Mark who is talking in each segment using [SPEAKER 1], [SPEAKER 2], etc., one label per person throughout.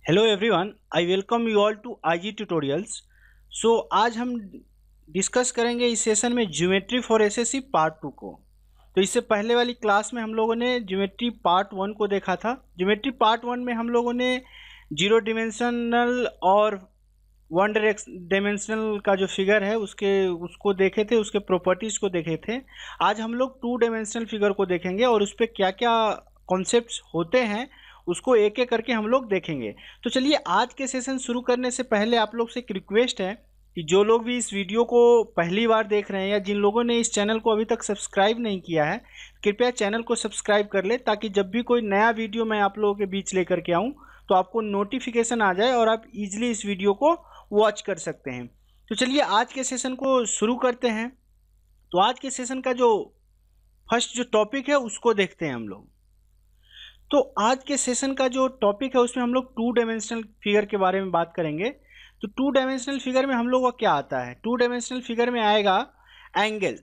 [SPEAKER 1] Hello everyone, I welcome you all to IG tutorials. आज हम discuss करेंगे इस सेशन में ज्योमेट्री फॉर एसएससी पार्ट 2 को। तो इससे पहले वाली क्लास में हम लोगों ने ज्योमेट्री पार्ट 1 को देखा था। ज्योमेट्री पार्ट 1 में हम लोगों ने जीरो डिमेंशनल और वन डायमेंशनल का जो फिगर है उसको देखे थे, उसके प्रॉपर्टीज़ को देखे थे। आज हम लोग टू डायमेंशनल फिगर को देखेंगे और उस पर क्या क्या कॉन्सेप्ट्स होते हैं उसको एक एक करके हम लोग देखेंगे। तो चलिए, आज के सेशन शुरू करने से पहले आप लोग से एक रिक्वेस्ट है कि जो लोग भी इस वीडियो को पहली बार देख रहे हैं या जिन लोगों ने इस चैनल को अभी तक सब्सक्राइब नहीं किया है, कृपया चैनल को सब्सक्राइब कर ले, ताकि जब भी कोई नया वीडियो मैं आप लोगों के बीच लेकर के आऊँ तो आपको नोटिफिकेशन आ जाए और आप इजीली इस वीडियो को वॉच कर सकते हैं। तो चलिए, आज के सेशन को शुरू करते हैं। तो आज के सेशन का जो फर्स्ट जो टॉपिक है उसको देखते हैं हम लोग। तो आज के सेशन का जो टॉपिक है उसमें हम लोग टू डायमेंशनल फिगर के बारे में बात करेंगे। तो टू डायमेंशनल फिगर में हम लोग का क्या आता है? टू डायमेंशनल फिगर में आएगा एंगल।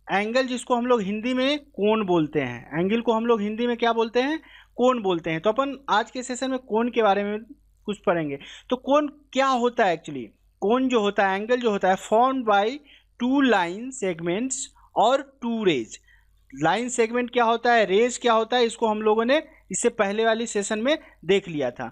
[SPEAKER 1] एंगल जिसको हम लोग हिंदी में कोण बोलते हैं। एंगल को हम लोग हिंदी में क्या बोलते हैं? कोण बोलते हैं। तो अपन आज के सेशन में कोण के बारे में कुछ पढ़ेंगे। तो कोण क्या होता है एक्चुअली? कोण जो होता है, एंगल जो होता है, formed by two line segments और टू रेज। लाइन सेगमेंट क्या होता है, रेज क्या होता है, इसको हम लोगों ने इससे पहले वाली सेशन में देख लिया था।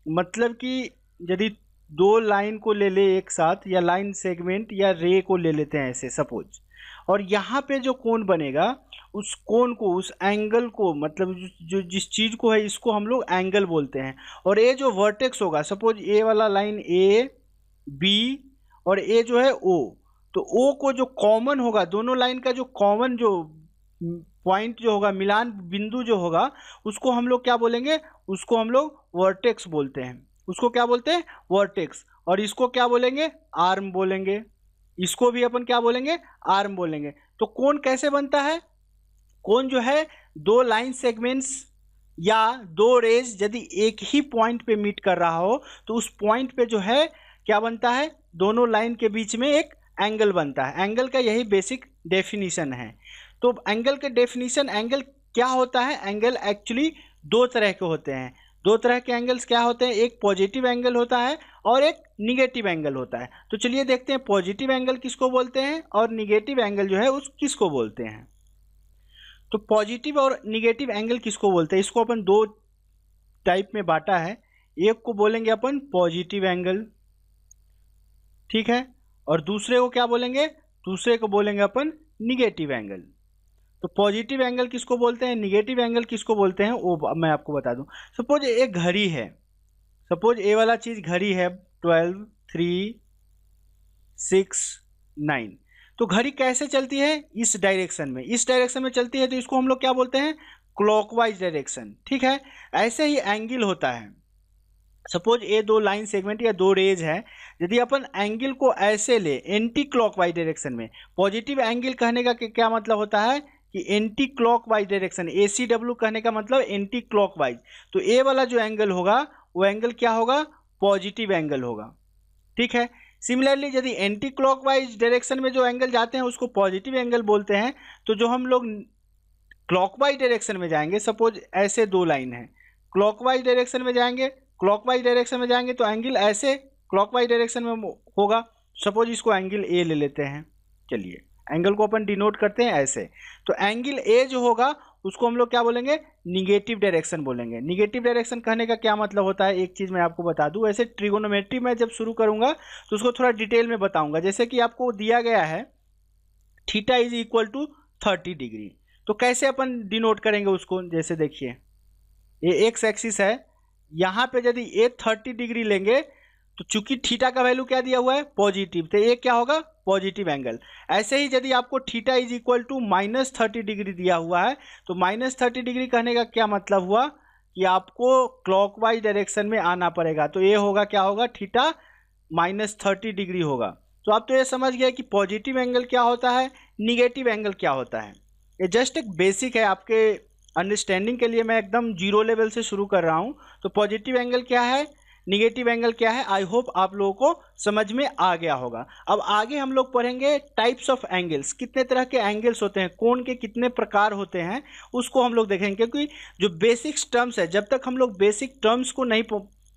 [SPEAKER 1] मतलब कि यदि दो लाइन को ले ले एक साथ, या लाइन सेगमेंट या रे को ले लेते हैं ऐसे सपोज, और यहाँ पे जो कोण बनेगा उस कोण को, उस एंगल को, मतलब जो जिस चीज़ को है इसको हम लोग एंगल बोलते हैं। और ये जो वर्टेक्स होगा, सपोज ए वाला लाइन ए बी और ए जो है ओ, तो ओ को जो कॉमन होगा, दोनों लाइन का जो कॉमन जो पॉइंट जो होगा, मिलान बिंदु जो होगा, उसको हम लोग क्या बोलेंगे? उसको हम लोग वर्टेक्स बोलते हैं। उसको क्या बोलते हैं? वर्टेक्स। और इसको क्या बोलेंगे? आर्म बोलेंगे। इसको भी अपन क्या बोलेंगे? आर्म बोलेंगे। तो कोण कैसे बनता है? कोण जो है, दो लाइन सेगमेंट्स या दो रेज यदि एक ही पॉइंट पे मीट कर रहा हो तो उस पॉइंट पे जो है क्या बनता है? दोनों लाइन के बीच में एक एंगल बनता है। एंगल का यही बेसिक डेफिनेशन है। तो एंगल के डेफिनेशन, एंगल क्या होता है? एंगल एक्चुअली दो तरह के होते हैं। दो तरह के एंगल्स क्या होते हैं? एक पॉजिटिव एंगल होता है और एक निगेटिव एंगल होता है। तो चलिए देखते हैं पॉजिटिव एंगल किसको बोलते हैं और निगेटिव एंगल जो है उस किसको बोलते हैं। तो पॉजिटिव और निगेटिव एंगल किसको बोलते हैं? इसको अपन दो टाइप में बांटा है। एक को बोलेंगे अपन पॉजिटिव एंगल, ठीक है, और दूसरे को क्या बोलेंगे? दूसरे को बोलेंगे अपन निगेटिव एंगल। तो पॉजिटिव एंगल किसको बोलते हैं, निगेटिव एंगल किसको बोलते हैं, वो मैं आपको बता दूं। सपोज एक घड़ी है, सपोज ए वाला चीज घड़ी है 12, 3, 6, 9। तो घड़ी कैसे चलती है? इस डायरेक्शन में, इस डायरेक्शन में चलती है, तो इसको हम लोग क्या बोलते हैं? क्लॉकवाइज डायरेक्शन, ठीक है। ऐसे ही एंगल होता है। सपोज ये दो लाइन सेगमेंट या दो रेज है, यदि अपन एंगल को ऐसे ले एंटी क्लॉकवाइज डायरेक्शन में, पॉजिटिव एंगल कहने का क्या मतलब होता है कि एंटी क्लॉकवाइज डायरेक्शन, ACW कहने का मतलब एंटी क्लॉकवाइज। तो ए वाला जो एंगल होगा वो एंगल क्या होगा? पॉजिटिव एंगल होगा, ठीक है। सिमिलरली यदि एंटी क्लॉकवाइज डायरेक्शन में जो एंगल जाते हैं उसको पॉजिटिव एंगल बोलते हैं। तो जो हम लोग क्लॉकवाइज डायरेक्शन में जाएंगे, सपोज ऐसे दो लाइन है, क्लॉकवाइज डायरेक्शन में जाएंगे, क्लॉकवाइज डायरेक्शन में जाएंगे तो एंगल ऐसे क्लॉकवाइज डायरेक्शन में होगा। सपोज इसको एंगल ए ले लेते हैं। चलिए, एंगल को अपन डिनोट करते हैं ऐसे। तो एंगल ए जो होगा उसको हम लोग क्या बोलेंगे? निगेटिव डायरेक्शन बोलेंगे। निगेटिव डायरेक्शन कहने का क्या मतलब होता है, एक चीज़ मैं आपको बता दूं। ऐसे ट्रिगोनोमेट्री में जब शुरू करूंगा तो उसको थोड़ा डिटेल में बताऊंगा। जैसे कि आपको दिया गया है theta is equal to 30 degree, तो कैसे अपन डिनोट करेंगे उसको? जैसे देखिए, ये एक्स एक्सिस है, यहाँ पे यदि ये 30 डिग्री लेंगे तो चूंकि थीटा का वैल्यू क्या दिया हुआ है? पॉजिटिव, तो ये क्या होगा? Positive angle. ऐसे ही यदि आपको theta is equal to -30 degree दिया हुआ है तो -30 डिग्री कहने का क्या मतलब हुआ कि आपको क्लॉकवाइज डायरेक्शन में आना पड़ेगा। तो ये होगा, क्या होगा? थीटा -30 डिग्री होगा। तो आप तो ये समझ गए कि पॉजिटिव एंगल क्या होता है, निगेटिव एंगल क्या होता है। ये जस्ट एक बेसिक है, आपके अंडरस्टैंडिंग के लिए मैं एकदम जीरो लेवल से शुरू कर रहा हूँ। तो पॉजिटिव एंगल क्या है, निगेटिव एंगल क्या है, आई होप आप लोगों को समझ में आ गया होगा। अब आगे हम लोग पढ़ेंगे टाइप्स ऑफ एंगल्स, कितने तरह के एंगल्स होते हैं, कोण के कितने प्रकार होते हैं, उसको हम लोग देखेंगे। क्योंकि जो बेसिक टर्म्स है, जब तक हम लोग बेसिक टर्म्स को नहीं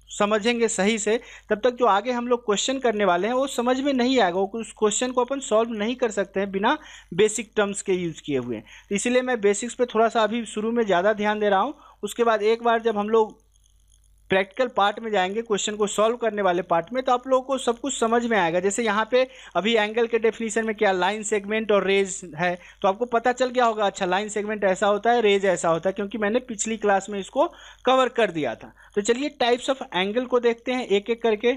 [SPEAKER 1] समझेंगे सही से, तब तक जो आगे हम लोग क्वेश्चन करने वाले हैं वो समझ में नहीं आएगा, वो उस क्वेश्चन को अपन सॉल्व नहीं कर सकते हैं बिना बेसिक टर्म्स के यूज़ किए हुए। तो इसीलिए मैं बेसिक्स पे थोड़ा सा अभी शुरू में ज़्यादा ध्यान दे रहा हूँ। उसके बाद एक बार जब हम लोग प्रैक्टिकल पार्ट में जाएंगे, क्वेश्चन को सॉल्व करने वाले पार्ट में, तो आप लोगों को सब कुछ समझ में आएगा। जैसे यहाँ पे अभी एंगल के डेफिनेशन में क्या लाइन सेगमेंट और रेज है, तो आपको पता चल गया होगा, अच्छा लाइन सेगमेंट ऐसा होता है, रेज ऐसा होता है, क्योंकि मैंने पिछली क्लास में इसको कवर कर दिया था। तो चलिए टाइप्स ऑफ एंगल को देखते हैं एक एक करके।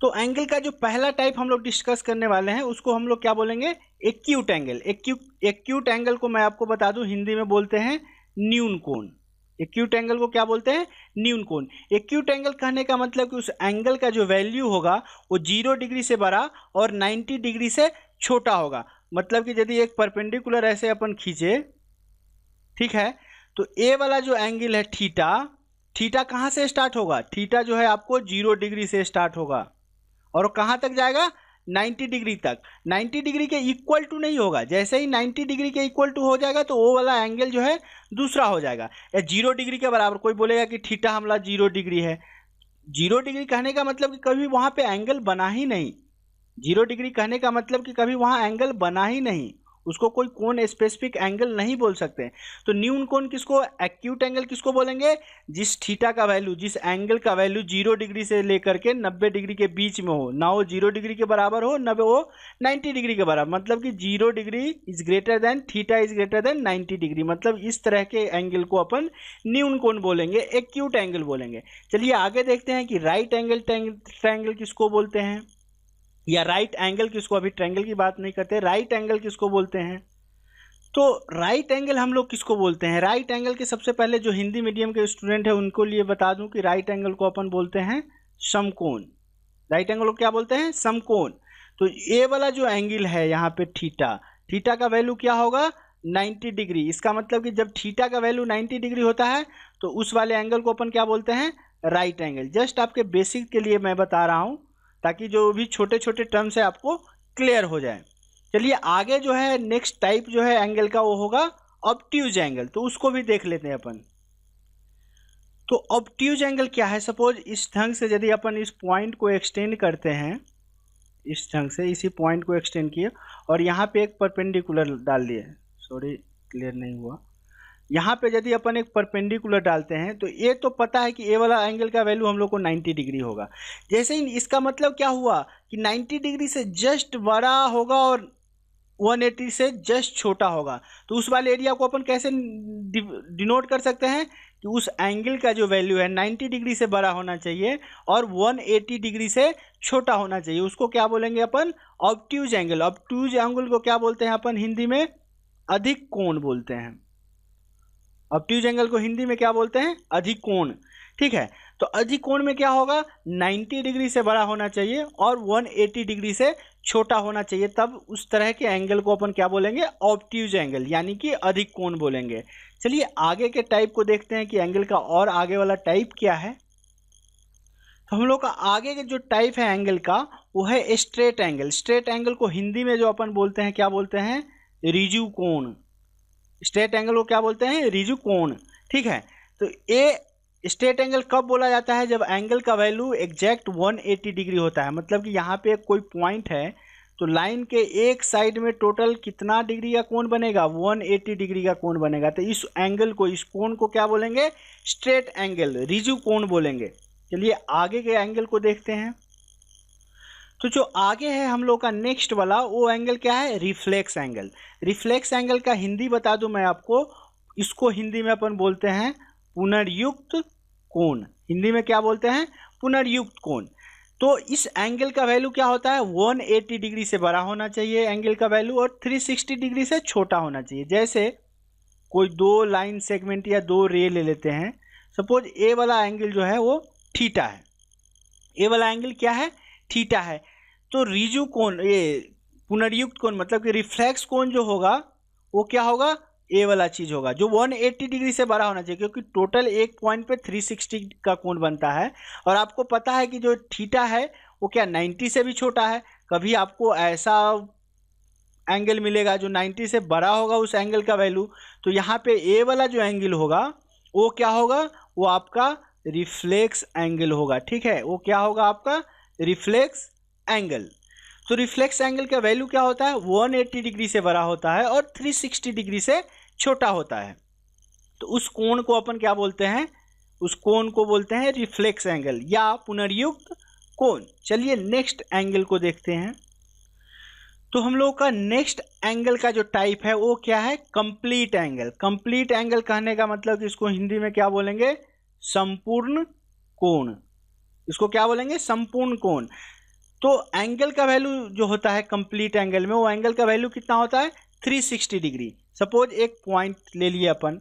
[SPEAKER 1] तो एंगल का जो पहला टाइप हम लोग डिस्कस करने वाले हैं उसको हम लोग क्या बोलेंगे, एक्यूट एंगल। एक्यूट एंगल को मैं आपको बता दूं, हिंदी में बोलते हैं न्यून कोण। एक्यूट एंगल को क्या बोलते हैं, न्यून कोण। एक्यूट एंगल कहने का मतलब कि उस एंगल का जो वैल्यू होगा वो 0 डिग्री से बड़ा और 90 डिग्री से छोटा होगा। मतलब कि यदि एक परपेंडिकुलर ऐसे अपन खींचे, ठीक है, तो ए वाला जो एंगल है थीटा, थीटा कहाँ से स्टार्ट होगा, थीटा जो है आपको 0 डिग्री से स्टार्ट होगा और कहाँ तक जाएगा, 90 डिग्री तक। 90 डिग्री के इक्वल टू नहीं होगा, जैसे ही 90 डिग्री के इक्वल टू हो जाएगा तो वो वाला एंगल जो है दूसरा हो जाएगा, या 0 डिग्री के बराबर। कोई बोलेगा कि थीटा हमारा 0 डिग्री है, 0 डिग्री कहने का मतलब कि कभी वहाँ पे एंगल बना ही नहीं। 0 डिग्री कहने का मतलब कि कभी वहाँ एंगल बना ही नहीं, उसको कोई कोण स्पेसिफिक एंगल नहीं बोल सकते। तो न्यून कोण किसको, एक्यूट एंगल किसको बोलेंगे, जिस थीटा का वैल्यू, जिस एंगल का वैल्यू 0 डिग्री से लेकर के 90 डिग्री के बीच में हो, ना वो 0 डिग्री के बराबर हो, ना वो 90 डिग्री के बराबर। मतलब कि 0 degree is greater than theta is greater than 90 degree, मतलब इस तरह के एंगल को अपन न्यून कोण बोलेंगे, एक्यूट एंगल बोलेंगे। चलिए आगे देखते हैं कि राइट एंगल ट्रायंगल किसको बोलते हैं, या राइट एंगल किसको, अभी ट्रायंगल की बात नहीं करते, राइट एंगल किसको बोलते हैं। तो राइट एंगल हम लोग किसको बोलते हैं, राइट एंगल के सबसे पहले जो हिंदी मीडियम के स्टूडेंट है उनको लिए बता दूं कि राइट एंगल को अपन बोलते हैं समकोण। राइट एंगल को क्या बोलते हैं, समकोण। तो ये वाला जो एंगल है यहाँ पे थीटा, थीटा का वैल्यू क्या होगा, 90 डिग्री। इसका मतलब कि जब थीटा का वैल्यू 90 डिग्री होता है तो उस वाले एंगल को अपन क्या बोलते हैं, राइट एंगल। जस्ट आपके बेसिक के लिए मैं बता रहा हूँ ताकि जो भी छोटे छोटे टर्म्स है आपको क्लियर हो जाए। चलिए आगे जो है नेक्स्ट टाइप जो है एंगल का वो होगा ऑब्ट्यूज एंगल, तो उसको भी देख लेते हैं अपन। तो ऑब्ट्यूज एंगल क्या है, सपोज इस ढंग से यदि अपन इस पॉइंट को एक्सटेंड करते हैं, इस ढंग से इसी पॉइंट को एक्सटेंड किए और यहाँ पे एक परपेंडिकुलर डाल दिए, सॉरी क्लियर नहीं हुआ, यहाँ पे यदि अपन एक परपेंडिकुलर डालते हैं तो ये तो पता है कि ये वाला एंगल का वैल्यू हम लोग को 90 डिग्री होगा। जैसे ही इसका मतलब क्या हुआ कि 90 डिग्री से जस्ट बड़ा होगा और 180 से जस्ट छोटा होगा। तो उस वाले एरिया को अपन कैसे डिनोट कर सकते हैं कि उस एंगल का जो वैल्यू है 90 डिग्री से बड़ा होना चाहिए और 180 डिग्री से छोटा होना चाहिए, उसको क्या बोलेंगे अपन, ऑब्ट्यूज एंगल। ऑब्ट्यूज एंगल को क्या बोलते हैं अपन हिंदी में, अधिक कोण बोलते हैं। ऑब्ट्यूज एंगल को हिंदी में क्या बोलते हैं, अधिक कोण। ठीक है, तो अधिक कोण में क्या होगा, 90 डिग्री से बड़ा होना चाहिए और 180 डिग्री से छोटा होना चाहिए, तब उस तरह के एंगल को अपन क्या बोलेंगे, ऑब्ट्यूज एंगल, यानी कि अधिक कोण बोलेंगे। चलिए आगे के टाइप को देखते हैं कि एंगल का और आगे वाला टाइप क्या है। तो हम लोग का आगे के जो टाइप है एंगल का वो है स्ट्रेट एंगल। स्ट्रेट एंगल को हिंदी में जो अपन बोलते हैं क्या बोलते हैं, रिजु कोण। स्ट्रेट एंगल को क्या बोलते हैं, रिजु कोण। ठीक है, तो ये स्ट्रेट एंगल कब बोला जाता है, जब एंगल का वैल्यू एग्जैक्ट 180 डिग्री होता है। मतलब कि यहाँ पे कोई पॉइंट है तो लाइन के एक साइड में टोटल कितना डिग्री का कोण बनेगा, 180 डिग्री का कोण बनेगा। तो इस एंगल को, इस कोण को क्या बोलेंगे, स्ट्रेट एंगल, रिजु कोण बोलेंगे। चलिए आगे के एंगल को देखते हैं। तो जो आगे है हम लोग का नेक्स्ट वाला वो एंगल क्या है, रिफ्लेक्स एंगल। रिफ्लेक्स एंगल का हिंदी बता दूं मैं आपको, इसको हिंदी में अपन बोलते हैं पुनर्युक्त कोण। हिंदी में क्या बोलते हैं, पुनर्युक्त कोण। तो इस एंगल का वैल्यू क्या होता है, 180 डिग्री से बड़ा होना चाहिए एंगल का वैल्यू और 360 डिग्री से छोटा होना चाहिए। जैसे कोई दो लाइन सेगमेंट या दो रे ले लेते हैं, सपोज ए वाला एंगल जो है वो थीटा है, ए वाला एंगल क्या है, थीटा है। तो रिजु कोण, ये पुनर्युक्त कोण मतलब कि रिफ्लेक्स कोण जो होगा वो क्या होगा, ए वाला चीज होगा जो 180 डिग्री से बड़ा होना चाहिए, क्योंकि टोटल एक पॉइंट पे 360 का कोण बनता है। और आपको पता है कि जो थीटा है वो क्या 90 से भी छोटा है। कभी आपको ऐसा एंगल मिलेगा जो 90 से बड़ा होगा उस एंगल का वैल्यू, तो यहाँ पे ए वाला जो एंगल होगा वो क्या होगा, वो आपका रिफ्लेक्स एंगल होगा। ठीक है, वो क्या होगा आपका रिफ्लेक्स एंगल। तो रिफ्लेक्स एंगल का वैल्यू क्या होता है 180 डिग्री से बड़ा होता है और 360 डिग्री से छोटा होता है। तो उस कोण को अपन क्या बोलते हैं, उस कोण को बोलते हैं रिफ्लेक्स एंगल या पुनर्युक्त कोण। चलिए नेक्स्ट एंगल को देखते हैं। तो हम लोग का नेक्स्ट एंगल का जो टाइप है वो क्या है कंप्लीट एंगल। कंप्लीट एंगल कहने का मतलब कि इसको हिंदी में क्या बोलेंगे संपूर्ण कोण। इसको क्या बोलेंगे संपूर्ण कोण। तो एंगल का वैल्यू जो होता है कंप्लीट एंगल में, वो एंगल का वैल्यू कितना होता है 360 डिग्री। सपोज एक पॉइंट ले लिए अपन,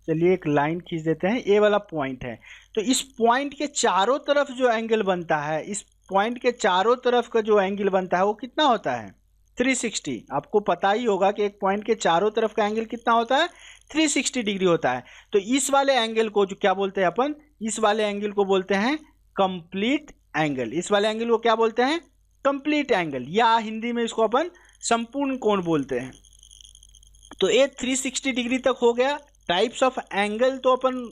[SPEAKER 1] चलिए एक लाइन खींच देते हैं, ए वाला पॉइंट है। तो इस पॉइंट के चारों तरफ जो एंगल बनता है, इस पॉइंट के चारों तरफ का जो एंगल बनता है वो कितना होता है 360। आपको पता ही होगा कि एक पॉइंट के चारों तरफ का एंगल कितना होता है 360 डिग्री होता है। तो इस वाले एंगल को जो क्या बोलते हैं अपन, इस वाले एंगल को बोलते हैं कंप्लीट एंगल। इस वाले एंगल को क्या बोलते हैं कंप्लीट एंगल, या हिंदी में इसको अपन संपूर्ण कोण बोलते हैं। तो ये 360 डिग्री तक हो गया। टाइप्स ऑफ एंगल तो अपन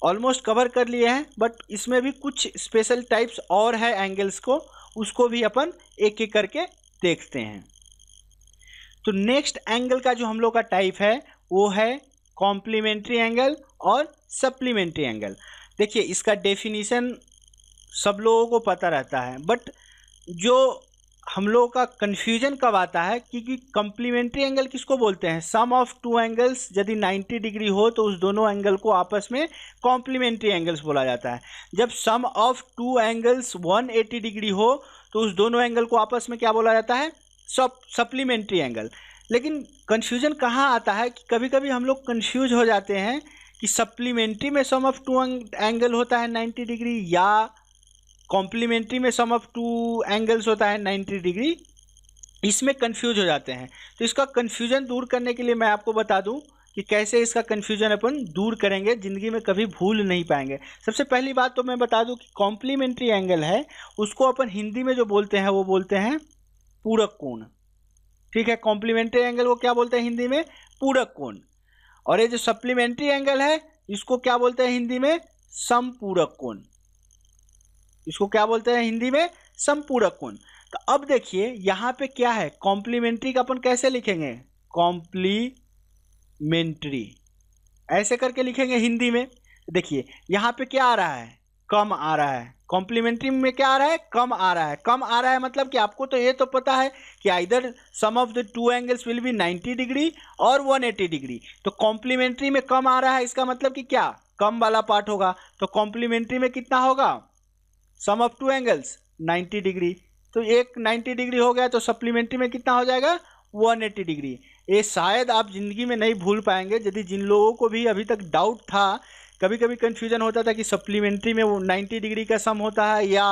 [SPEAKER 1] ऑलमोस्ट कवर कर लिए हैं, बट इसमें भी कुछ स्पेशल टाइप्स और है एंगल्स को, उसको भी अपन एक एक करके देखते हैं। तो नेक्स्ट एंगल का जो हम लोग का टाइप है वो है कॉम्प्लीमेंट्री एंगल और सप्लीमेंट्री एंगल। देखिए इसका डेफिनेशन सब लोगों को पता रहता है, बट जो हम लोगों का कन्फ्यूजन कब आता है क्योंकि कॉम्प्लीमेंट्री एंगल किसको बोलते हैं, सम ऑफ टू एंगल्स यदि 90 डिग्री हो तो उस दोनों एंगल को आपस में कॉम्प्लीमेंट्री एंगल्स बोला जाता है। जब सम ऑफ टू एंगल्स 180 डिग्री हो तो उस दोनों एंगल को आपस में क्या बोला जाता है सप्लीमेंट्री एंगल। लेकिन कन्फ्यूजन कहाँ आता है कि कभी कभी हम लोग कन्फ्यूज हो जाते हैं कि सप्लीमेंट्री में सम ऑफ टू एंगल होता है 90 डिग्री या कॉम्प्लीमेंट्री में सम ऑफ टू एंगल्स होता है 90 डिग्री। इसमें कंफ्यूज हो जाते हैं। तो इसका कंफ्यूजन दूर करने के लिए मैं आपको बता दूं कि कैसे इसका कंफ्यूजन अपन दूर करेंगे, ज़िंदगी में कभी भूल नहीं पाएंगे। सबसे पहली बात तो मैं बता दूं कि कॉम्प्लीमेंट्री एंगल है उसको अपन हिंदी में जो बोलते हैं वो बोलते हैं पूरक कोण। ठीक है, कॉम्प्लीमेंट्री एंगल को क्या बोलते हैं हिंदी में पूरक कोण। और ये जो सप्लीमेंट्री एंगल है इसको क्या बोलते हैं हिंदी में समपूरक कोण। इसको क्या बोलते हैं हिंदी में समपूरक कोण। तो अब देखिए यहाँ पे क्या है कॉम्प्लीमेंट्री का अपन कैसे लिखेंगे कॉम्प्लीमेंट्री, ऐसे करके लिखेंगे हिंदी में। देखिए यहाँ पे क्या आ रहा है कम आ रहा है, कॉम्प्लीमेंट्री में क्या आ रहा है कम आ रहा है। कम आ रहा है मतलब कि आपको तो ये तो पता है कि either sum of the two angles will be 90 degree और 180 डिग्री। तो कॉम्प्लीमेंट्री में कम आ रहा है इसका मतलब कि क्या कम वाला पार्ट होगा। तो कॉम्प्लीमेंट्री में कितना होगा सम ऑफ टू एंगल्स 90 डिग्री। तो एक 90 डिग्री हो गया तो सप्लीमेंट्री में कितना हो जाएगा 180 डिग्री। ये शायद आप ज़िंदगी में नहीं भूल पाएंगे। यदि जिन लोगों को भी अभी तक डाउट था, कभी कभी कन्फ्यूजन होता था कि सप्लीमेंट्री में वो 90 डिग्री का सम होता है या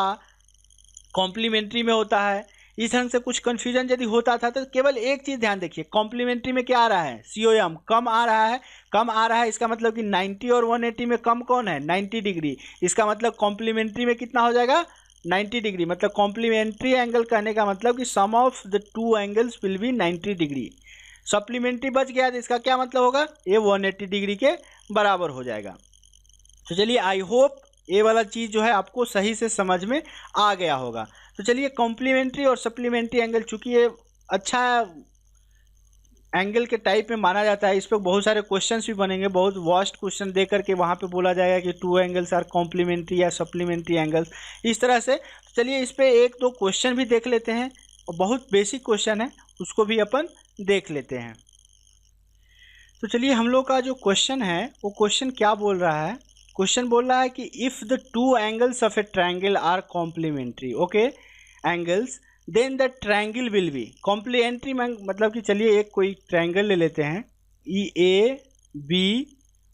[SPEAKER 1] कॉम्प्लीमेंट्री में होता है, इस ढंग से कुछ कन्फ्यूजन यदि होता था तो केवल एक चीज़ ध्यान देखिए कॉम्प्लीमेंट्री में क्या आ रहा है COM कम आ रहा है। कम आ रहा है इसका मतलब कि 90 और 180 में कम कौन है 90 डिग्री। इसका मतलब कॉम्प्लीमेंट्री में कितना हो जाएगा 90 डिग्री। मतलब कॉम्प्लीमेंट्री एंगल कहने का मतलब कि sum of the two angles will be 90 degree. Supplementary बच गया तो इसका क्या मतलब होगा ये 180 डिग्री के बराबर हो जाएगा। तो चलिए आई होप ये वाला चीज़ जो है आपको सही से समझ में आ गया होगा। तो चलिए कॉम्प्लीमेंट्री और सप्लीमेंट्री एंगल चूँकि ये अच्छा एंगल के टाइप में माना जाता है, इस पर बहुत सारे क्वेश्चंस भी बनेंगे, बहुत वास्ट क्वेश्चन दे करके वहाँ पे बोला जाएगा कि टू एंगल्स आर कॉम्प्लीमेंट्री या सप्लीमेंट्री एंगल्स इस तरह से। तो चलिए इस पर एक दो क्वेश्चन भी देख लेते हैं और बहुत बेसिक क्वेश्चन है उसको भी अपन देख लेते हैं। तो चलिए हम लोग का जो क्वेश्चन है वो क्वेश्चन क्या बोल रहा है, क्वेश्चन बोल रहा है कि if the two angles of a triangle are complementary okay angles then the triangle will be complementary में मतलब कि चलिए एक कोई ट्रायंगल ले लेते हैं EAB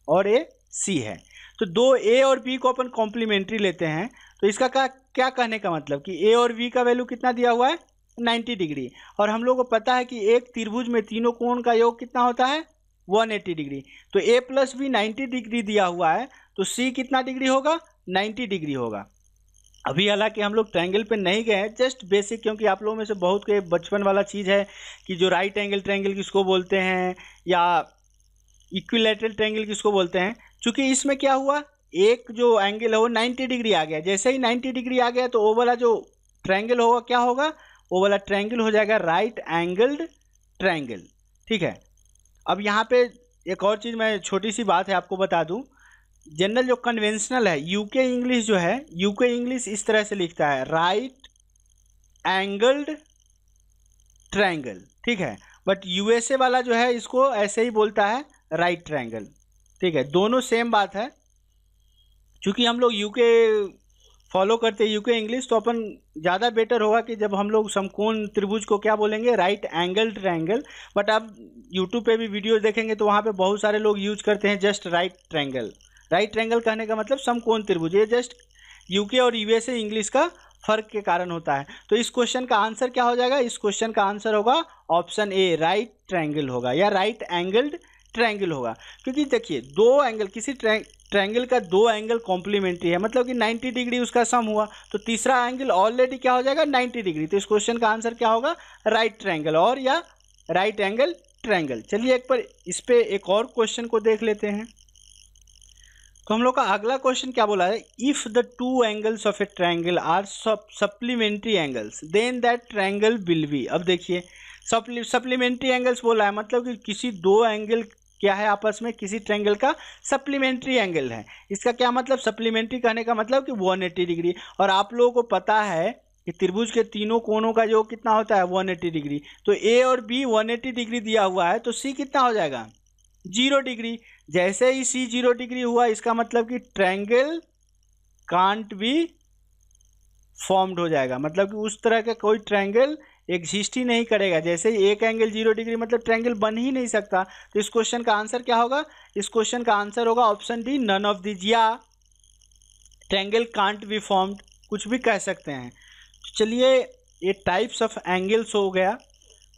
[SPEAKER 1] और AC है। तो दो A और B को अपन कॉम्प्लीमेंट्री लेते हैं तो इसका क्या कहने का मतलब कि A और B का वैल्यू कितना दिया हुआ है 90 डिग्री। और हम लोग को पता है कि एक त्रिभुज में तीनों कोण का योग कितना होता है 180 डिग्री। तो A + B 90 डिग्री दिया हुआ है तो C कितना डिग्री होगा 90 डिग्री होगा। अभी हालांकि हम लोग ट्रायंगल पे नहीं गए हैं, जस्ट बेसिक, क्योंकि आप लोगों में से बहुत के बचपन वाला चीज़ है कि जो राइट एंगल ट्रायंगल किसको बोलते हैं या इक्विलैटरल ट्रायंगल किसको बोलते हैं। चूँकि इसमें क्या हुआ एक जो एंगल है वो 90 डिग्री आ गया, जैसे ही 90 डिग्री आ गया तो वो वाला जो ट्रायंगल होगा क्या होगा, वो वाला ट्रायंगल हो जाएगा राइट एंगल्ड ट्रायंगल। ठीक है, अब यहाँ पे एक और चीज़, मैं छोटी सी बात है आपको बता दूं, जनरल जो कन्वेंशनल है यूके इंग्लिश जो है, यूके इंग्लिश इस तरह से लिखता है राइट एंगल्ड ट्रायंगल। ठीक है, बट यूएसए वाला जो है इसको ऐसे ही बोलता है राइट ट्रायंगल। ठीक है, दोनों सेम बात है। क्योंकि हम लोग यूके फॉलो करते हैं यूके इंग्लिश, तो अपन ज़्यादा बेटर होगा कि जब हम लोग समकोण त्रिभुज को क्या बोलेंगे, राइट एंगल ट्रायंगल। बट आप यूट्यूब पे भी वीडियोस देखेंगे तो वहाँ पे बहुत सारे लोग यूज करते हैं just right triangle. Right triangle कहने का मतलब समकोण त्रिभुज, ये जस्ट यूके और यूएसए इंग्लिश का फर्क के कारण होता है। तो इस क्वेश्चन का आंसर क्या हो जाएगा, इस क्वेश्चन का आंसर होगा ऑप्शन ए, राइट ट्रायंगल होगा या राइट एंगल्ड ट्रायंगल होगा। क्योंकि देखिए दो एंगल, किसी ट्रायंगल का दो एंगल कॉम्प्लीमेंट्री है, मतलब कि 90 डिग्री उसका सम हुआ, तो तीसरा एंगल ऑलरेडी क्या हो जाएगा 90 डिग्री। तो इस क्वेश्चन का आंसर क्या होगा, राइट ट्रायंगल और या राइट एंगल ट्रायंगल। चलिए एक पर इस पे एक और क्वेश्चन को देख लेते हैं। तो हम लोग का अगला क्वेश्चन क्या बोला है, if the two angles of a triangle are supplementary angles then that triangle will be. अब देखिए सप्लीमेंट्री एंगल्स बोला है, मतलब कि किसी दो एंगल क्या है आपस में, किसी ट्रायंगल का सप्लीमेंट्री एंगल है। इसका क्या मतलब, सप्लीमेंट्री कहने का मतलब कि 180 डिग्री। और आप लोगों को पता है कि त्रिभुज के तीनों कोणों का जो कितना होता है 180 डिग्री। तो ए और बी 180 डिग्री दिया हुआ है, तो सी कितना हो जाएगा 0 डिग्री। जैसे ही सी 0 डिग्री हुआ, इसका मतलब कि ट्रायंगल कांट बी फॉर्म्ड हो जाएगा, मतलब कि उस तरह का कोई ट्रायंगल एग्जिस्ट ही नहीं करेगा। जैसे ही एक एंगल 0 डिग्री, मतलब ट्रायंगल बन ही नहीं सकता। तो इस क्वेश्चन का आंसर क्या होगा, इस क्वेश्चन का आंसर होगा option D, none of this, या ट्रायंगल कांट बी फॉर्म्ड, कुछ भी कह सकते हैं। तो चलिए ये टाइप्स ऑफ एंगल्स हो गया।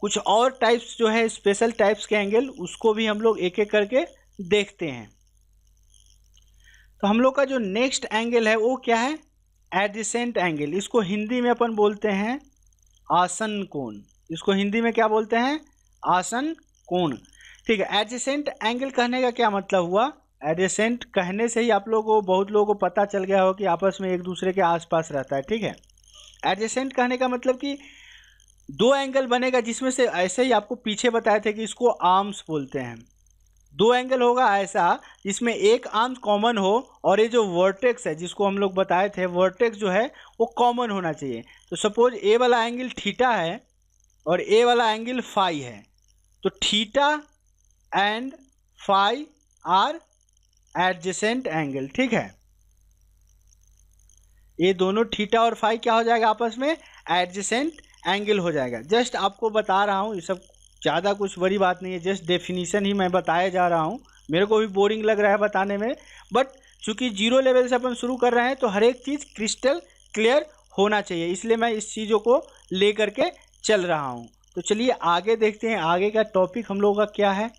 [SPEAKER 1] कुछ और टाइप्स जो है स्पेशल टाइप्स के एंगल, उसको भी हम लोग एक एक करके देखते हैं। तो हम लोग का जो नेक्स्ट एंगल है वो क्या है, एडजेसेंट एंगल। इसको हिंदी में अपन बोलते हैं आसन कोण। इसको हिंदी में क्या बोलते हैं, आसन कोण। ठीक है, एडजेसेंट एंगल कहने का क्या मतलब हुआ, एडजेसेंट कहने से ही आप लोगों को, बहुत लोगों को पता चल गया हो कि आपस में एक दूसरे के आसपास रहता है। ठीक है, एडजेसेंट कहने का मतलब कि दो एंगल बनेगा जिसमें से, ऐसे ही आपको पीछे बताए थे कि इसको आर्म्स बोलते हैं। दो एंगल होगा ऐसा जिसमें एक आर्म्स कॉमन हो, और ये जो वर्टेक्स है जिसको हम लोग बताए थे, वर्टेक्स जो है वो कॉमन होना चाहिए। तो सपोज ए वाला एंगल थीटा है और ए वाला एंगल फाई है, तो theta and phi are adjacent angle. ठीक है, ये दोनों थीटा और फाई क्या हो जाएगा आपस में, एडजेसेंट एंगल हो जाएगा। जस्ट आपको बता रहा हूँ, ये सब ज़्यादा कुछ बड़ी बात नहीं है, जस्ट डेफिनीशन ही मैं बताया जा रहा हूँ। मेरे को भी बोरिंग लग रहा है बताने में, बट चूंकि जीरो लेवल से अपन शुरू कर रहे हैं तो हर एक चीज़ क्रिस्टल क्लियर होना चाहिए, इसलिए मैं इस चीज़ों को ले करके चल रहा हूँ। तो चलिए आगे देखते हैं, आगे का टॉपिक हम लोगों का क्या है।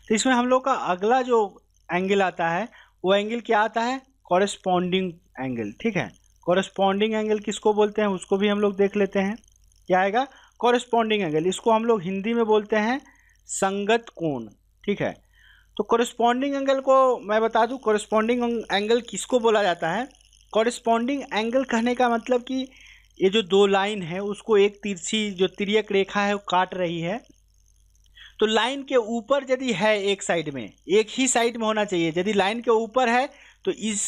[SPEAKER 1] तो इसमें हम लोग का अगला जो एंगल आता है वो एंगल क्या आता है, कॉरेस्पॉन्डिंग एंगल। ठीक है, कॉरेस्पॉन्डिंग एंगल किसको बोलते हैं उसको भी हम लोग देख लेते हैं। क्या आएगा, कॉरेस्पॉन्डिंग एंगल। इसको हम लोग हिंदी में बोलते हैं संगत कोण। ठीक है, तो कॉरेस्पॉन्डिंग एंगल को मैं बता दूं, कॉरेस्पॉन्डिंग एंगल किसको बोला जाता है। कॉरेस्पॉन्डिंग एंगल कहने का मतलब कि ये जो दो लाइन है उसको एक तिरछी जो तिर्यक रेखा है वो काट रही है। तो लाइन के ऊपर यदि है, एक साइड में, एक ही साइड में होना चाहिए। यदि लाइन के ऊपर है तो इस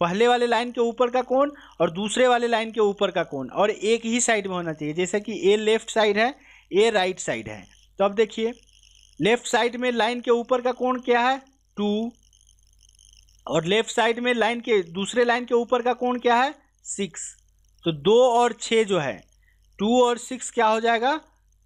[SPEAKER 1] पहले वाले लाइन के ऊपर का कोण और दूसरे वाले लाइन के ऊपर का कोण और एक ही साइड में होना चाहिए। जैसे कि ए लेफ्ट साइड है, ए राइट साइड है। तो अब देखिए लेफ्ट साइड में लाइन के ऊपर का कोण क्या है 2, और लेफ्ट साइड में लाइन के दूसरे लाइन के ऊपर का कोण क्या है 6। तो 2 और 6 जो है 2 और 6 क्या हो जाएगा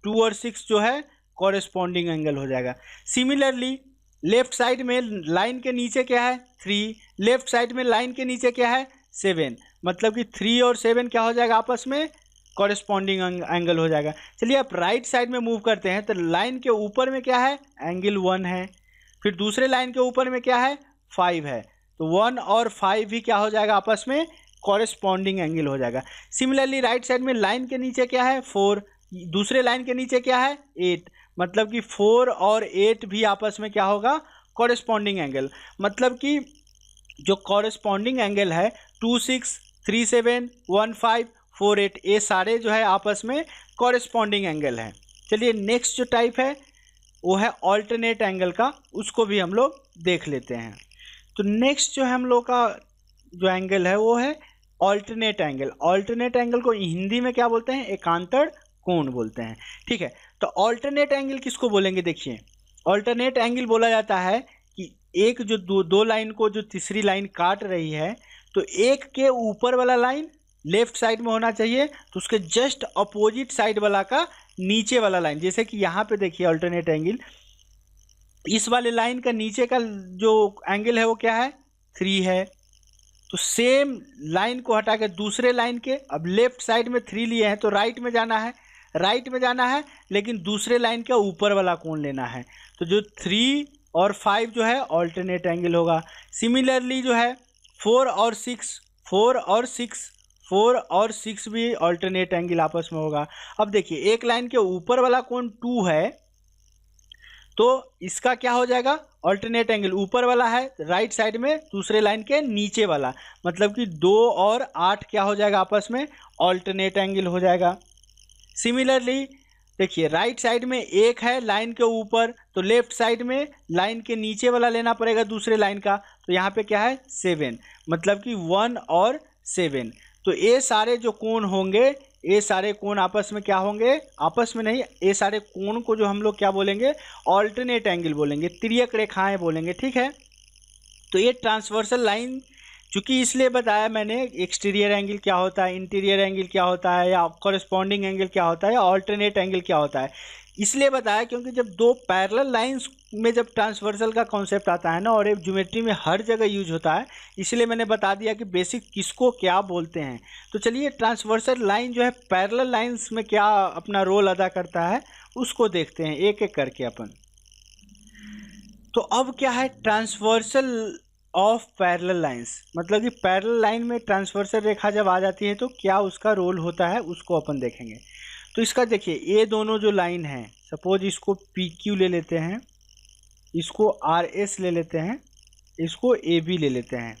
[SPEAKER 1] 2 और 6 जो है कॉरेस्पॉन्डिंग एंगल हो जाएगा। सिमिलरली लेफ्ट साइड में लाइन के नीचे क्या है 3, लेफ्ट साइड में लाइन के नीचे क्या है 7, मतलब कि 3 और 7 क्या हो जाएगा आपस में कॉरेस्पॉन्डिंग एंगल हो जाएगा। चलिए आप राइट साइड में मूव करते हैं तो लाइन के ऊपर में क्या है एंगल 1 है, फिर दूसरे लाइन के ऊपर में क्या है 5 है, तो 1 और 5 भी क्या हो जाएगा आपस में कॉरेस्पॉन्डिंग एंगल हो जाएगा। सिमिलरली राइट साइड में लाइन के नीचे क्या है 4, दूसरे लाइन के नीचे क्या है 8, मतलब कि 4 और 8 भी आपस में क्या होगा कॉरेस्पॉन्डिंग एंगल, मतलब कि जो कॉरेस्पॉन्डिंग एंगल है 2 6 3 7 1 5 4 8 ये सारे जो है आपस में कॉरेस्पॉन्डिंग एंगल हैं। चलिए नेक्स्ट जो टाइप है वो है ऑल्टरनेट एंगल का, उसको भी हम लोग देख लेते हैं। तो नेक्स्ट जो है हम लोग का जो एंगल है वो है ऑल्टरनेट एंगल। ऑल्टरनेट एंगल को हिंदी में क्या बोलते हैं एकांतर कोण बोलते हैं, ठीक है। तो ऑल्टरनेट एंगल किसको बोलेंगे, देखिए ऑल्टरनेट एंगल बोला जाता है कि एक जो दो लाइन को जो तीसरी लाइन काट रही है तो एक के ऊपर वाला लाइन लेफ्ट साइड में होना चाहिए, तो उसके जस्ट अपोजिट साइड वाला का नीचे वाला लाइन, जैसे कि यहाँ पे देखिए ऑल्टरनेट एंगल इस वाले लाइन का नीचे का जो एंगल है वो क्या है 3 है, तो सेम लाइन को हटा के दूसरे लाइन के अब लेफ्ट साइड में 3 लिए हैं तो राइट में जाना है, राइट में जाना है लेकिन दूसरे लाइन का ऊपर वाला कोण लेना है, तो जो 3 और 5 जो है ऑल्टरनेट एंगल होगा। सिमिलरली जो है 4 और 6 भी ऑल्टरनेट एंगल आपस में होगा। अब देखिए एक लाइन के ऊपर वाला कोण 2 है तो इसका क्या हो जाएगा ऑल्टरनेट एंगल, ऊपर वाला है राइट साइड में दूसरे लाइन के नीचे वाला, मतलब कि 2 और 8 क्या हो जाएगा आपस में ऑल्टरनेट एंगल हो जाएगा। सिमिलरली देखिए राइट साइड में 1 है लाइन के ऊपर तो लेफ्ट साइड में लाइन के नीचे वाला लेना पड़ेगा दूसरे लाइन का, तो यहाँ पे क्या है 7, मतलब कि 1 और 7, तो ये सारे जो कोण होंगे ये सारे कोण आपस में क्या होंगे, आपस में नहीं, ये सारे कोण को जो हम लोग क्या बोलेंगे ऑल्टरनेट एंगल बोलेंगे, तिर्यक रेखाएं बोलेंगे, ठीक है। तो ये ट्रांसवर्सल लाइन चूँकि इसलिए बताया मैंने एक्सटीरियर एंगल क्या होता है, इंटीरियर एंगल क्या होता है, या कॉरेस्पॉन्डिंग एंगल क्या होता है, या ऑल्टरनेट एंगल क्या होता है, इसलिए बताया क्योंकि जब दो पैरेलल लाइंस में जब ट्रांसवर्सल का कॉन्सेप्ट आता है ना और एक ज्योमेट्री में हर जगह यूज होता है, इसलिए मैंने बता दिया कि बेसिक किसको क्या बोलते हैं। तो चलिए ट्रांसवर्सल लाइन जो है पैरेलल लाइंस में क्या अपना रोल अदा करता है उसको देखते हैं एक एक करके अपन। तो अब क्या है ट्रांसवर्सल ऑफ पैरेलल लाइंस, मतलब कि पैरेलल लाइन में ट्रांसवर्सल रेखा जब आ जाती है तो क्या उसका रोल होता है उसको अपन देखेंगे। तो इसका देखिए ये दोनों जो लाइन है सपोज इसको पी क्यू ले लेते हैं, इसको आर एस ले लेते हैं, इसको ए बी ले लेते हैं,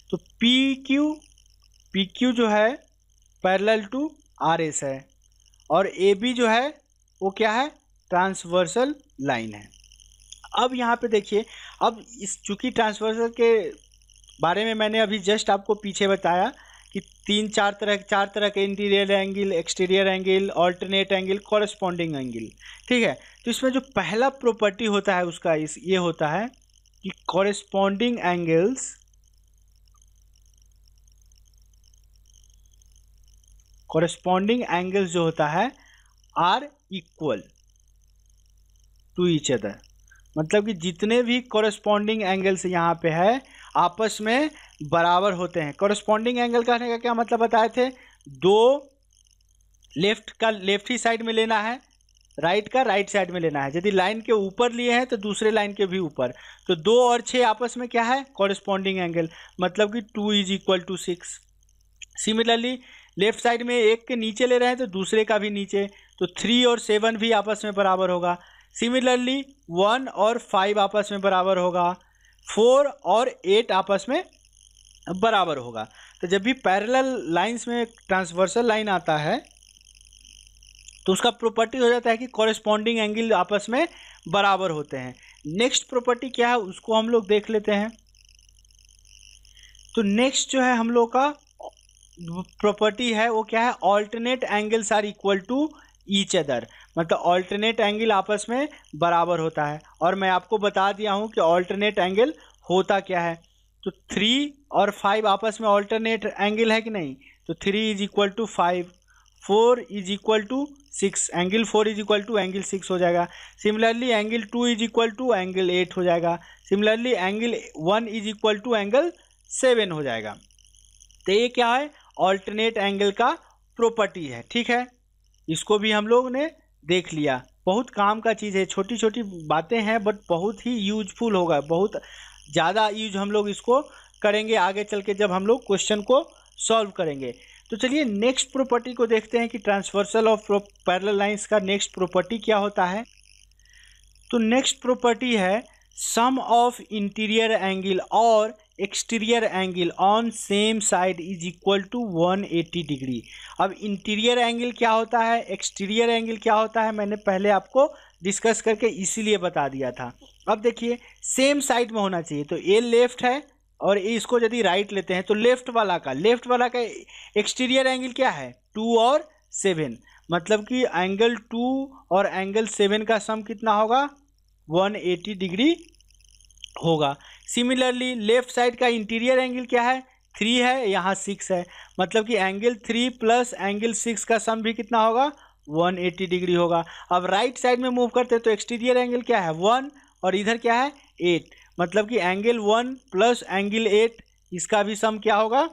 [SPEAKER 1] तो पी क्यू जो है पैरेलल टू आर एस है और ए बी जो है वो क्या है ट्रांसवर्सल लाइन है। अब यहाँ पे देखिए अब इस चूँकि ट्रांसवर्सल के बारे में मैंने अभी जस्ट आपको पीछे बताया कि चार तरह के interior angle, exterior angle, alternate angle, corresponding angle, ठीक है। तो इसमें जो पहला प्रॉपर्टी होता है उसका ये होता है कि कॉरेस्पॉन्डिंग एंगल्स जो होता है are equal to each other, मतलब कि जितने भी कॉरेस्पॉन्डिंग एंगल्स यहाँ पे है आपस में बराबर होते हैं। कॉरेस्पॉन्डिंग एंगल कहने का क्या मतलब बताए थे, दो लेफ्ट ही साइड में लेना है, राइट का राइट साइड में लेना है, यदि लाइन के ऊपर लिए हैं तो दूसरे लाइन के भी ऊपर, तो 2 और 6 आपस में क्या है कॉरेस्पॉन्डिंग एंगल, मतलब कि 2 = 6। सिमिलरली लेफ्ट साइड में एक के नीचे ले रहे हैं तो दूसरे का भी नीचे, तो 3 और 7 भी आपस में बराबर होगा। सिमिलरली 1 और 5 आपस में बराबर होगा, 4 और 8 आपस में बराबर होगा। तो जब भी पैरेलल लाइंस में ट्रांसवर्सल लाइन आता है तो उसका प्रॉपर्टी हो जाता है कि कॉरेस्पॉन्डिंग एंगल आपस में बराबर होते हैं। नेक्स्ट प्रॉपर्टी क्या है उसको हम लोग देख लेते हैं। तो नेक्स्ट जो है हम लोग का प्रॉपर्टी है वो क्या है, alternate angles are equal to each other, मतलब ऑल्टरनेट एंगल आपस में बराबर होता है। और मैं आपको बता दिया हूँ कि ऑल्टरनेट एंगल होता क्या है। तो 3 और 5 आपस में ऑल्टरनेट एंगल है कि नहीं, तो 3 is equal to 5, 4 is equal to 6, angle 4 is equal to angle 6 हो जाएगा। Similarly angle 2 is equal to angle 8 हो जाएगा। Similarly angle 1 is equal to angle 7 हो जाएगा। तो ये क्या है, ऑल्टरनेट एंगल का प्रॉपर्टी है। ठीक है, इसको भी हम लोग ने देख लिया। बहुत काम का चीज़ है, छोटी छोटी बातें हैं बट बहुत ही यूजफुल होगा, बहुत ज़्यादा यूज हम लोग इसको करेंगे आगे चल के जब हम लोग क्वेश्चन को सॉल्व करेंगे। तो चलिए नेक्स्ट प्रॉपर्टी को देखते हैं कि ट्रांसवर्सल ऑफ पैरेलल लाइंस का नेक्स्ट प्रॉपर्टी क्या होता है। तो नेक्स्ट प्रॉपर्टी है सम ऑफ इंटीरियर एंगल और exterior angle on same side is equal to 180 degree. अब इंटीरियर एंगल क्या होता है, एक्सटीरियर एंगल क्या होता है, मैंने पहले आपको डिस्कस करके इसीलिए बता दिया था। अब देखिए सेम साइड में होना चाहिए, तो ये लेफ्ट है और इसको यदि राइट लेते हैं तो लेफ्ट वाला का एक्सटीरियर एंगल क्या है, 2 और 7, मतलब कि एंगल 2 और एंगल 7 का सम कितना होगा, 180 डिग्री होगा। सिमिलरली लेफ्ट साइड का इंटीरियर एंगल क्या है, 3 है, यहाँ 6 है, मतलब कि एंगल 3 प्लस एंगल 6 का सम भी कितना होगा, 180 डिग्री होगा। अब राइट साइड में मूव करते हैं तो एक्सटीरियर एंगल क्या है, 1 और इधर क्या है 8, मतलब कि एंगल 1 प्लस एंगल 8 इसका भी सम क्या होगा,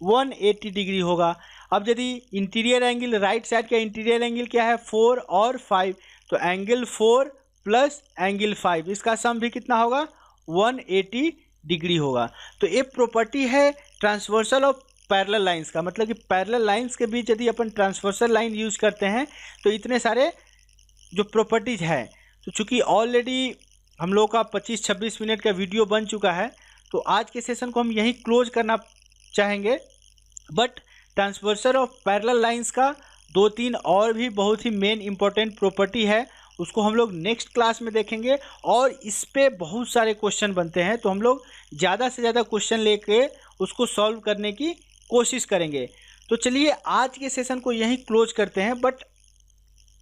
[SPEAKER 1] 180 डिग्री होगा। अब यदि इंटीरियर एंगल राइट साइड का इंटीरियर एंगल क्या है, 4 और 5, तो एंगल 4 प्लस एंगल 5 इसका सम भी कितना होगा, 180 डिग्री होगा। तो ये प्रॉपर्टी है ट्रांसवर्सल ऑफ पैरेलल लाइंस का, मतलब कि पैरेलल लाइंस के बीच यदि अपन ट्रांसवर्सल लाइन यूज करते हैं तो इतने सारे जो प्रॉपर्टीज है। तो चूंकि ऑलरेडी हम लोग का 25-26 मिनट का वीडियो बन चुका है, तो आज के सेशन को हम यहीं क्लोज करना चाहेंगे। But transversal of parallel lines का 2-3 और भी बहुत ही मेन इंपॉर्टेंट प्रॉपर्टी है, उसको हम लोग नेक्स्ट क्लास में देखेंगे और इस पे बहुत सारे क्वेश्चन बनते हैं, तो हम लोग ज़्यादा से ज़्यादा क्वेश्चन लेके उसको सॉल्व करने की कोशिश करेंगे। तो चलिए आज के सेशन को यहीं क्लोज करते हैं, बट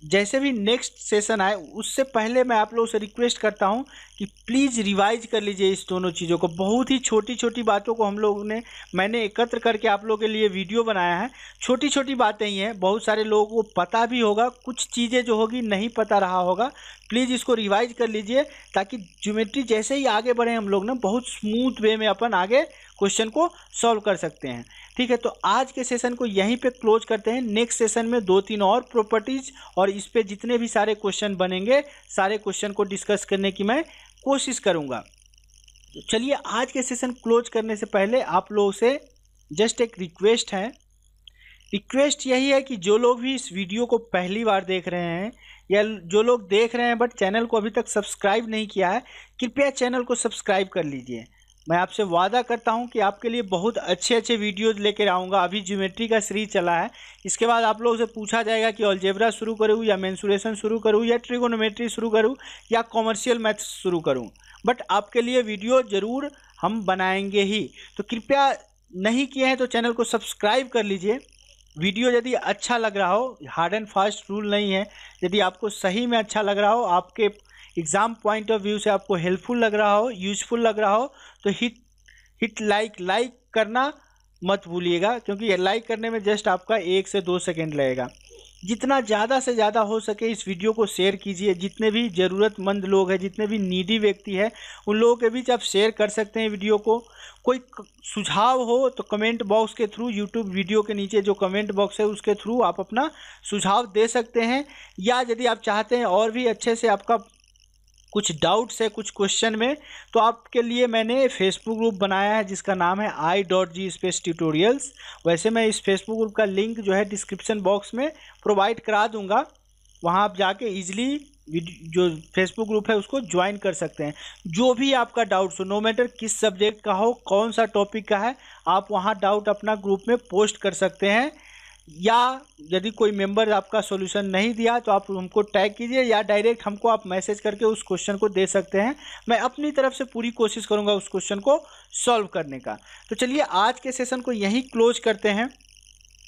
[SPEAKER 1] जैसे भी नेक्स्ट सेशन आए उससे पहले मैं आप लोगों से रिक्वेस्ट करता हूं कि प्लीज़ रिवाइज कर लीजिए इस दोनों चीज़ों को। बहुत ही छोटी छोटी बातों को हम लोगों ने मैंने एकत्र करके आप लोगों के लिए वीडियो बनाया है। छोटी छोटी बातें ही हैं, बहुत सारे लोगों को पता भी होगा, कुछ चीज़ें जो होगी नहीं पता रहा होगा। प्लीज़ इसको रिवाइज कर लीजिए ताकि ज्योमेट्री जैसे ही आगे बढ़े हम लोग ना बहुत स्मूथ वे में अपन आगे क्वेश्चन को सॉल्व कर सकते हैं। ठीक है, तो आज के सेशन को यहीं पे क्लोज करते हैं। नेक्स्ट सेशन में 2-3 और प्रॉपर्टीज और इस पे जितने भी सारे क्वेश्चन बनेंगे सारे क्वेश्चन को डिस्कस करने की मैं कोशिश करूंगा। तो चलिए आज के सेशन क्लोज करने से पहले आप लोगों से जस्ट एक रिक्वेस्ट है। रिक्वेस्ट यही है कि जो लोग भी इस वीडियो को पहली बार देख रहे हैं या जो लोग देख रहे हैं बट चैनल को अभी तक सब्सक्राइब नहीं किया है, कृपया चैनल को सब्सक्राइब कर लीजिए। मैं आपसे वादा करता हूं कि आपके लिए बहुत अच्छे अच्छे वीडियोज़ लेकर आऊँगा। अभी ज्योमेट्री का सीरीज चला है, इसके बाद आप लोगों से पूछा जाएगा कि अलजेब्रा शुरू करूँ या मेंसुरेशन शुरू करूँ या ट्रिगोनोमेट्री शुरू करूँ या कॉमर्शियल मैथ्स शुरू करूँ, बट आपके लिए वीडियो ज़रूर हम बनाएंगे ही। तो कृपया नहीं किए हैं तो चैनल को सब्सक्राइब कर लीजिए। वीडियो यदि अच्छा लग रहा हो, हार्ड एंड फास्ट रूल नहीं है, यदि आपको सही में अच्छा लग रहा हो, आपके एग्ज़ाम पॉइंट ऑफ व्यू से आपको हेल्पफुल लग रहा हो, यूजफुल लग रहा हो, तो हिट लाइक करना मत भूलिएगा, क्योंकि लाइक करने में जस्ट आपका 1 से 2 सेकेंड लगेगा। जितना ज़्यादा से ज़्यादा हो सके इस वीडियो को शेयर कीजिए। जितने भी ज़रूरतमंद लोग हैं, जितने भी नीडी व्यक्ति हैं, उन लोगों के बीच आप शेयर कर सकते हैं वीडियो को। कोई सुझाव हो तो कमेंट बॉक्स के थ्रू, यूट्यूब वीडियो के नीचे जो कमेंट बॉक्स है उसके थ्रू आप अपना सुझाव दे सकते हैं। या यदि आप चाहते हैं और भी अच्छे से आपका कुछ डाउट्स है कुछ क्वेश्चन में, तो आपके लिए मैंने फेसबुक ग्रुप बनाया है जिसका नाम है i.g/tutorials। वैसे मैं इस फेसबुक ग्रुप का लिंक जो है डिस्क्रिप्शन बॉक्स में प्रोवाइड करा दूंगा, वहां आप जाके इजीली जो फेसबुक ग्रुप है उसको ज्वाइन कर सकते हैं। जो भी आपका डाउट्स हो, नो मैटर किस सब्जेक्ट का हो, कौन सा टॉपिक का है, आप वहां डाउट अपना ग्रुप में पोस्ट कर सकते हैं। या यदि कोई मेंबर आपका सॉल्यूशन नहीं दिया तो आप हमको टैग कीजिए या डायरेक्ट हमको आप मैसेज करके उस क्वेश्चन को दे सकते हैं। मैं अपनी तरफ से पूरी कोशिश करूंगा उस क्वेश्चन को सॉल्व करने का। तो चलिए आज के सेशन को यहीं क्लोज करते हैं।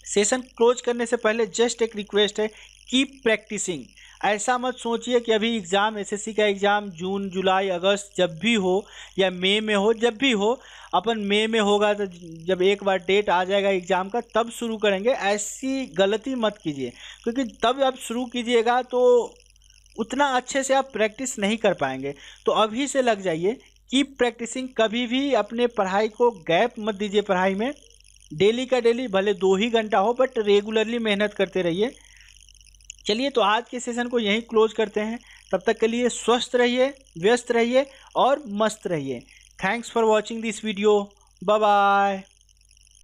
[SPEAKER 1] सेशन क्लोज करने से पहले जस्ट एक रिक्वेस्ट है, कीप प्रैक्टिसिंग। ऐसा मत सोचिए कि अभी एग्ज़ाम एसएससी का एग्ज़ाम जून जुलाई अगस्त जब भी हो या मई में हो, जब भी हो अपन मई में होगा तो जब एक बार डेट आ जाएगा एग्ज़ाम का तब शुरू करेंगे, ऐसी गलती मत कीजिए, क्योंकि तब आप शुरू कीजिएगा तो उतना अच्छे से आप प्रैक्टिस नहीं कर पाएंगे। तो अभी से लग जाइए, कीप प्रैक्टिसिंग, कभी भी अपने पढ़ाई को गैप मत दीजिए पढ़ाई में। डेली का डेली भले 2 ही घंटा हो बट रेगुलरली मेहनत करते रहिए। चलिए तो आज के सेशन को यहीं क्लोज करते हैं। तब तक के लिए स्वस्थ रहिए, व्यस्त रहिए और मस्त रहिए। Thanks for watching this video. Bye bye.